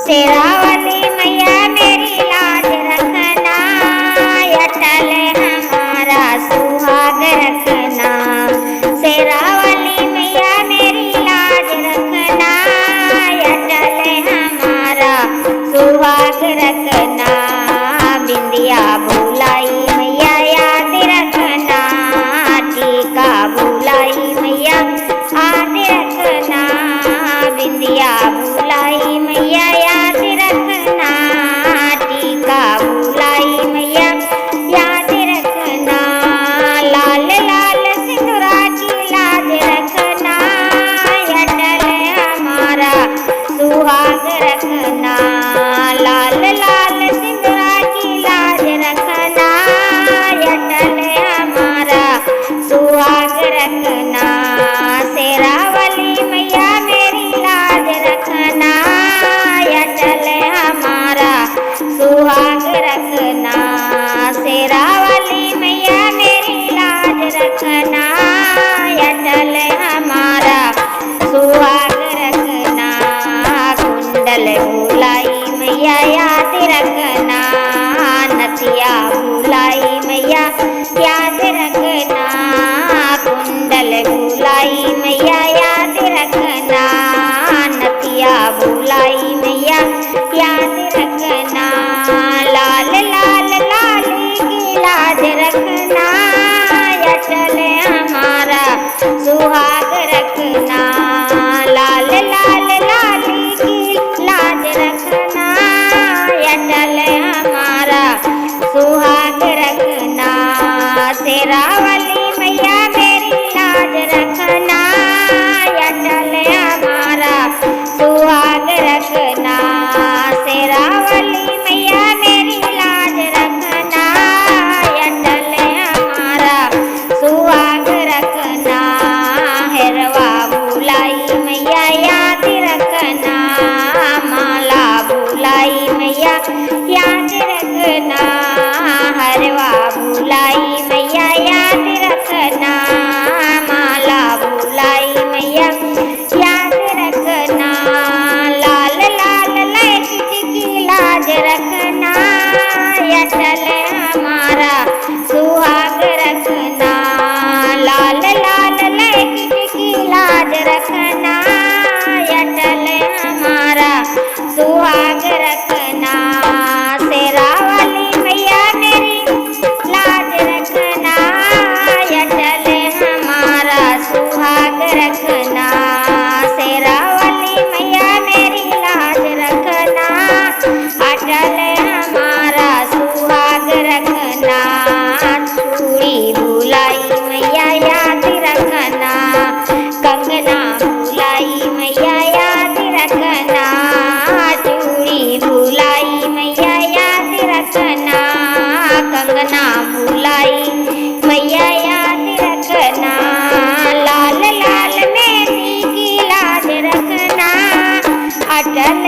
शेरावाली मैया मेरी लाज रखना, अटल हमारा सुहाग रखना। शेरावाली मैया मेरी लाज रखना, अटल हमारा सुहाग रखना। बिंदिया भुलाई मैया याद रखना, टीका भुलाई मैया याद रखना। बिंदिया भुलाई मैया याद रखना, टीका भुलाई मैया याद रखना। लाल लाल सिंदूरा की लाज रखना, अटल हमारा सुहाग रखना। लाल लाल सिंदूरा की लाज रखना, अटल हमारा सुहाग रखना। शेरावाली मैया मेरी लाज रखना, अटल हमारा सुहाग रखना। शेरावाली मैया मेरी लाज रखना, अटल हमारा सुहाग रखना। कुंडल भुलाई मैया याद रखना, नथिया भुलाई मैया याद रखना। कुंडल भुलाई मैया याद रखना, नथिया भुलाई मैया याद रखना। लाल लाल लाली की लाज रखना, अटल हमारा सुहाग रखना। लाल लाल लाली की लाज रखना, अटल हमारा सुहाग रखना। शेरावाली मैया मेरी लाज रखना, अटल हमारा सुहाग रखना। शेरावाली मैया मेरी लाज रखना, अटल हमारा सुहाग रखना। हेरवा भुलाई मैया याद रखना, माला भुलाई मैया याद रखना। हरवा भुलाई मैया याद रखना, माला भुलाई मैया याद रखना। लाल लाल लैकिट की लाज रखना, अटल हमारा सुहाग रखना। लाल लाल लैकिट की लाज रखना, अटल हमारा सुहाग रखना। शेरावाली मैया मेरी लाज रखना, अटल हमारा सुहाग रखना। शेरावाली मैया मेरी लाज रखना, अटल हमारा सुहाग रखना। चूड़ी भुलाई मैया याद रखना, कंगना भुलाई मैया याद रखना। चूड़ी भुलाई मैया याद रखना, कंगना भुलाई मैया याद रखना। लाल लाल मेहंदी की लाज रखना, अटल